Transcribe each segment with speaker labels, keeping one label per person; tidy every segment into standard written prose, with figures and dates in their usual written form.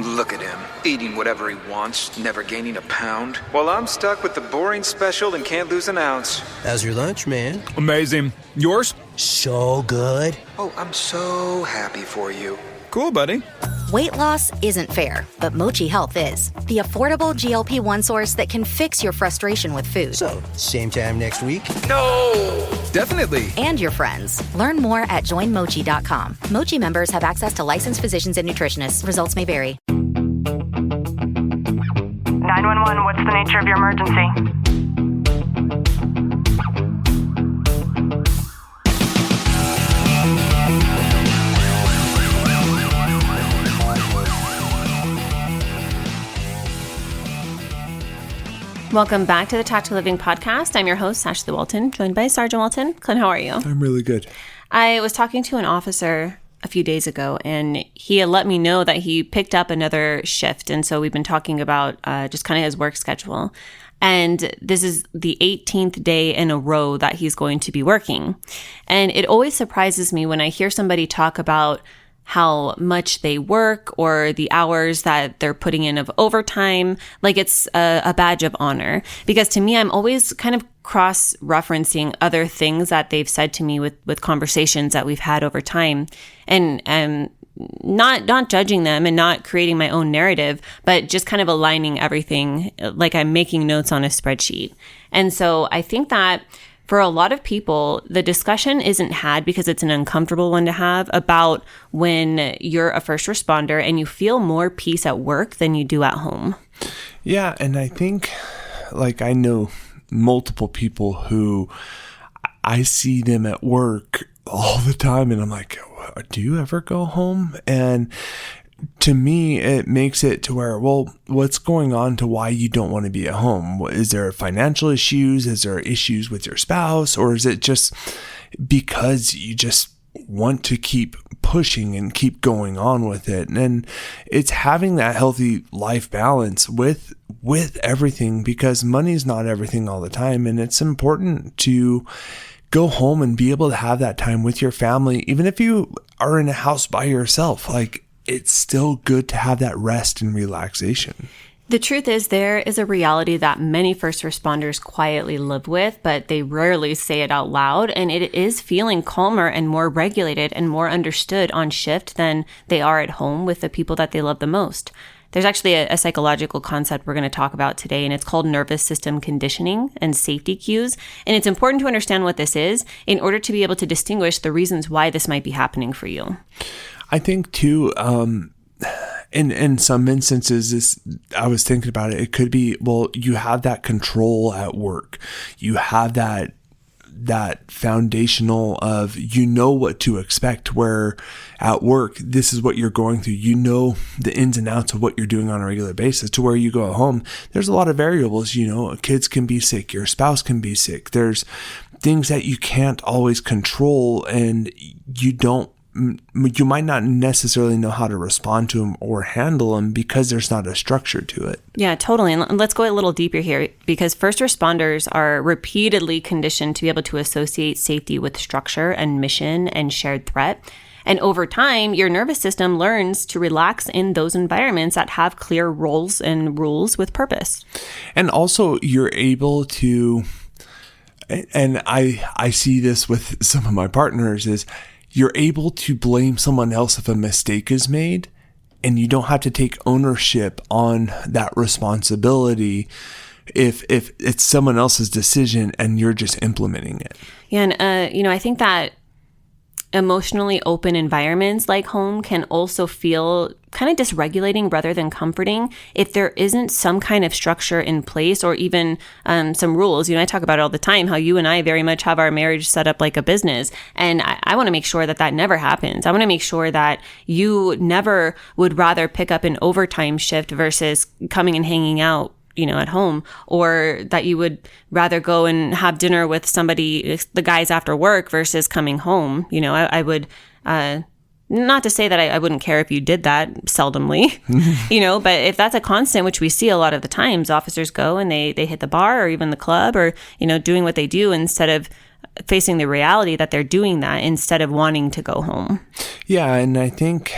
Speaker 1: Look at him, eating whatever he wants, never gaining a pound. While I'm stuck with the boring special and can't lose an ounce.
Speaker 2: How's your lunch, man?
Speaker 3: Amazing. Yours?
Speaker 2: So good.
Speaker 1: Oh, I'm so happy for you.
Speaker 3: Cool, buddy.
Speaker 4: Weight loss isn't fair, but Mochi Health is. The affordable GLP-1 source that can fix your frustration with food.
Speaker 2: So, same time next week?
Speaker 1: No!
Speaker 3: Definitely.
Speaker 4: And your friends. Learn more at joinmochi.com. Mochi members have access to licensed physicians and nutritionists. Results may vary.
Speaker 5: 911, what's the nature of your emergency? Welcome back to the Tactical Living Podcast. I'm your host, Ashley Walton, joined by Sergeant Walton. Clint, how are you?
Speaker 6: I'm really good.
Speaker 5: I was talking to an officer a few days ago, and he had let me know that he picked up another shift. And so we've been talking about just kind of his work schedule. And this is the 18th day in a row that he's going to be working. And it always surprises me when I hear somebody talk about how much they work or the hours that they're putting in of overtime, like it's a badge of honor. Because to me, I'm always kind of cross-referencing other things that they've said to me with conversations that we've had over time. And not judging them and not creating my own narrative, but just kind of aligning everything like I'm making notes on a spreadsheet. And so I think that for a lot of people, the discussion isn't had because it's an uncomfortable one to have about when you're a first responder and you feel more peace at work than you do at home.
Speaker 6: Yeah, and I think, like, I know multiple people who I see them at work all the time, and I'm like, do you ever go home? And to me, it makes it to where, well, what's going on to why you don't want to be at home? Is there financial issues? Is there issues with your spouse? Or is it just because you just want to keep pushing and keep going on with it? And it's having that healthy life balance with everything, because money's not everything all the time. And it's important to go home and be able to have that time with your family, even if you are in a house by yourself. Like, it's still good to have that rest and relaxation.
Speaker 5: The truth is, there is a reality that many first responders quietly live with, but they rarely say it out loud. And it is feeling calmer and more regulated and more understood on shift than they are at home with the people that they love the most. There's actually a psychological concept we're going to talk about today, and it's called nervous system conditioning and safety cues. And it's important to understand what this is in order to be able to distinguish the reasons why this might be happening for you.
Speaker 6: I think too, in some instances, I was thinking about it. It could be, well, you have that control at work. You have that foundational of, you know what to expect, where at work, this is what you're going through. You know the ins and outs of what you're doing on a regular basis. To where you go home, there's a lot of variables. You know, kids can be sick. Your spouse can be sick. There's things that you can't always control, and you might not necessarily know how to respond to them or handle them because there's not a structure to it.
Speaker 5: Yeah, totally. And let's go a little deeper here, because first responders are repeatedly conditioned to be able to associate safety with structure and mission and shared threat. And over time, your nervous system learns to relax in those environments that have clear roles and rules with purpose.
Speaker 6: And also, you're able to, and I see this with some of my partners, is you're able to blame someone else if a mistake is made, and you don't have to take ownership on that responsibility if it's someone else's decision and you're just implementing it.
Speaker 5: Yeah, and I think that emotionally open environments like home can also feel kind of dysregulating rather than comforting if there isn't some kind of structure in place, or even some rules. I talk about it all the time, how you and I very much have our marriage set up like a business. And I want to make sure that never happens. I want to make sure that you never would rather pick up an overtime shift versus coming and hanging out at home, or that you would rather go and have dinner with somebody, the guys after work, versus coming home. I would, not to say that I wouldn't care if you did that seldomly, but if that's a constant, which we see a lot of the times, officers go and they hit the bar or even the club, or, doing what they do instead of facing the reality that they're doing that instead of wanting to go home.
Speaker 6: Yeah. And I think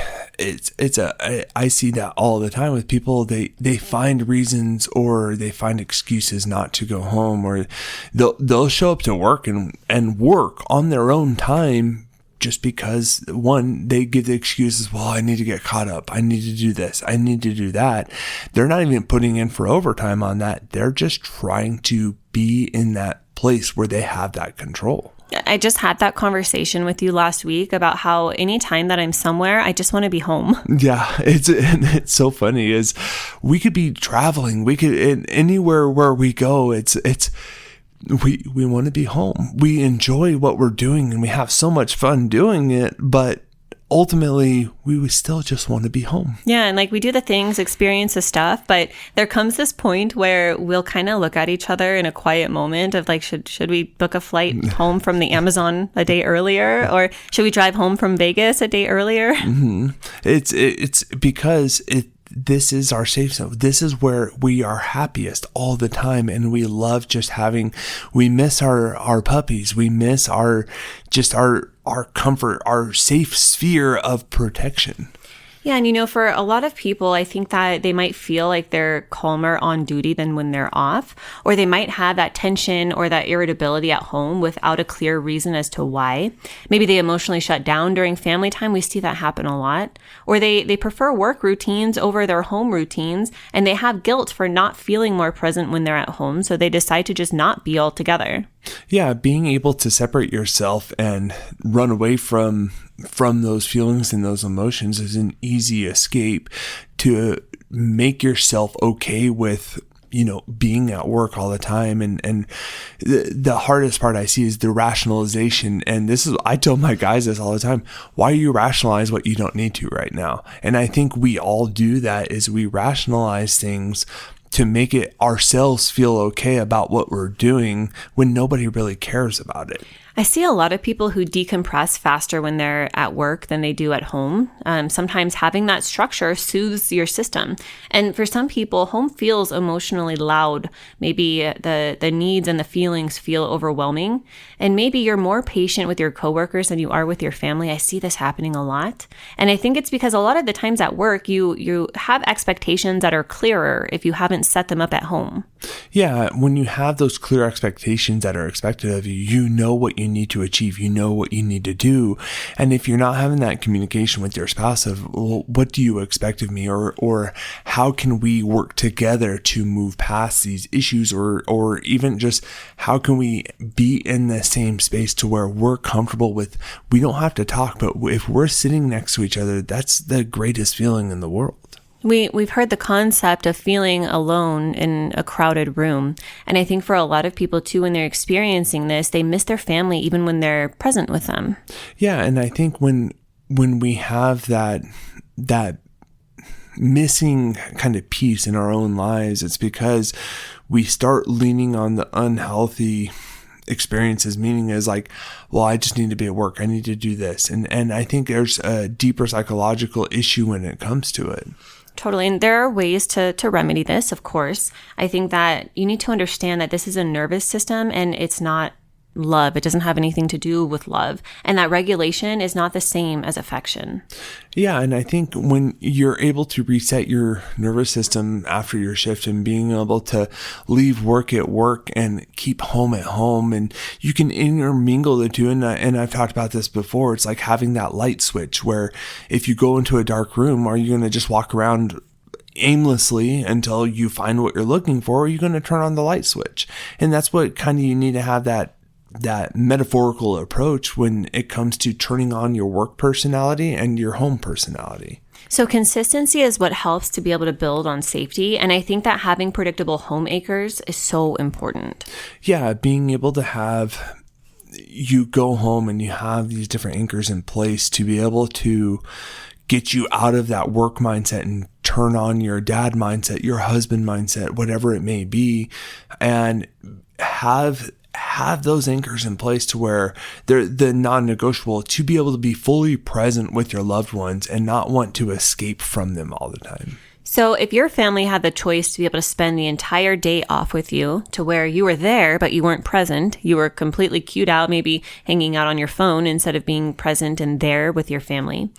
Speaker 6: I see that all the time with people. They find reasons or they find excuses not to go home, or they'll show up to work and work on their own time just because, one, they give the excuses, well, I need to get caught up, I need to do this, I need to do that. They're not even putting in for overtime on that. They're just trying to be in that place where they have that control.
Speaker 5: I just had that conversation with you last week about how anytime that I'm somewhere, I just want to be home.
Speaker 6: Yeah, it's so funny is we could be traveling, we could anywhere where we go, we want to be home. We enjoy what we're doing and we have so much fun doing it, but ultimately we would still just want to be home.
Speaker 5: Yeah, and like we do the things, experience the stuff, but there comes this point where we'll kind of look at each other in a quiet moment of like, should we book a flight home from the Amazon a day earlier, or should we drive home from Vegas a day earlier?
Speaker 6: Mm-hmm. It's because this is our safe zone. This is where we are happiest all the time. And we love just we miss our puppies. We miss our comfort, our safe sphere of protection.
Speaker 5: Yeah, and for a lot of people, I think that they might feel like they're calmer on duty than when they're off, or they might have that tension or that irritability at home without a clear reason as to why. Maybe they emotionally shut down during family time. We see that happen a lot. Or they prefer work routines over their home routines, and they have guilt for not feeling more present when they're at home, so they decide to just not be all together.
Speaker 6: Yeah, being able to separate yourself and run away from those feelings and those emotions is an easy escape to make yourself okay with being at work all the time. And the hardest part I see is the rationalization. And I tell my guys this all the time. Why you rationalize what you don't need to right now? And I think we all do that, is we rationalize things to make it ourselves feel okay about what we're doing when nobody really cares about it.
Speaker 5: I see a lot of people who decompress faster when they're at work than they do at home. Sometimes having that structure soothes your system. And for some people, home feels emotionally loud. Maybe the needs and the feelings feel overwhelming. And maybe you're more patient with your coworkers than you are with your family. I see this happening a lot. And I think it's because a lot of the times at work, you have expectations that are clearer if you haven't set them up at home.
Speaker 6: Yeah, when you have those clear expectations that are expected of you, you know what you need to achieve, you know what you need to do. And if you're not having that communication with your spouse of, well, what do you expect of me, or how can we work together to move past these issues, or even just how can we be in the same space to where we're comfortable with, we don't have to talk, but if we're sitting next to each other, that's the greatest feeling in the world.
Speaker 5: We've heard the concept of feeling alone in a crowded room. And I think for a lot of people too, when they're experiencing this, they miss their family even when they're present with them.
Speaker 6: Yeah. And I think when we have that missing kind of piece in our own lives, it's because we start leaning on the unhealthy experiences, meaning is like, well, I just need to be at work, I need to do this. And I think there's a deeper psychological issue when it comes to it.
Speaker 5: Totally. And there are ways to remedy this, of course. I think that you need to understand that this is a nervous system and it's not love. It doesn't have anything to do with love. And that regulation is not the same as affection.
Speaker 6: Yeah. And I think when you're able to reset your nervous system after your shift and being able to leave work at work and keep home at home, and you can intermingle the two. And I've talked about this before. It's like having that light switch where if you go into a dark room, are you going to just walk around aimlessly until you find what you're looking for? Or are you going to turn on the light switch? And that's what kind of you need to have that metaphorical approach when it comes to turning on your work personality and your home personality.
Speaker 5: So consistency is what helps to be able to build on safety. And I think that having predictable home anchors is so important.
Speaker 6: Yeah, being able to have, you go home and you have these different anchors in place to be able to get you out of that work mindset and turn on your dad mindset, your husband mindset, whatever it may be, and have those anchors in place to where they're the non-negotiable, to be able to be fully present with your loved ones and not want to escape from them all the time.
Speaker 5: So if your family had the choice to be able to spend the entire day off with you, to where you were there, but you weren't present, you were completely cued out, maybe hanging out on your phone instead of being present and there with your family,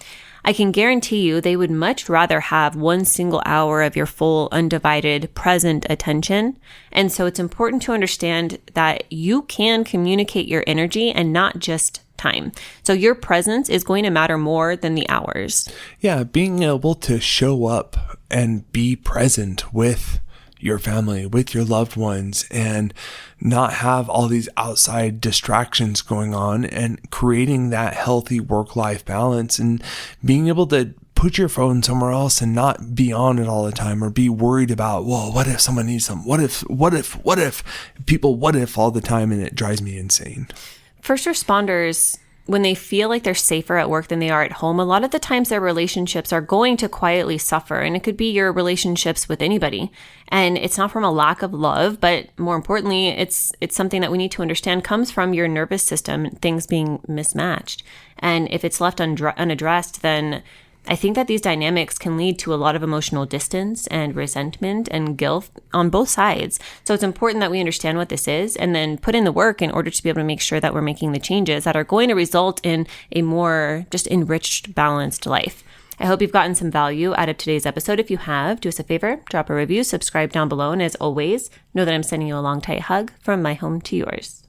Speaker 5: I can guarantee you they would much rather have one single hour of your full, undivided, present attention. And so it's important to understand that you can communicate your energy and not just time. So your presence is going to matter more than the hours.
Speaker 6: Yeah, being able to show up and be present with your family, with your loved ones, and not have all these outside distractions going on, and creating that healthy work-life balance, and being able to put your phone somewhere else and not be on it all the time, or be worried about, well, what if someone needs something? What if people all the time, and it drives me insane.
Speaker 5: First responders, when they feel like they're safer at work than they are at home, a lot of the times their relationships are going to quietly suffer. And it could be your relationships with anybody. And it's not from a lack of love, but more importantly, it's something that we need to understand comes from your nervous system, things being mismatched. And if it's left unaddressed, then I think that these dynamics can lead to a lot of emotional distance and resentment and guilt on both sides. So it's important that we understand what this is and then put in the work in order to be able to make sure that we're making the changes that are going to result in a more just enriched, balanced life. I hope you've gotten some value out of today's episode. If you have, do us a favor, drop a review, subscribe down below, and as always, know that I'm sending you a long, tight hug from my home to yours.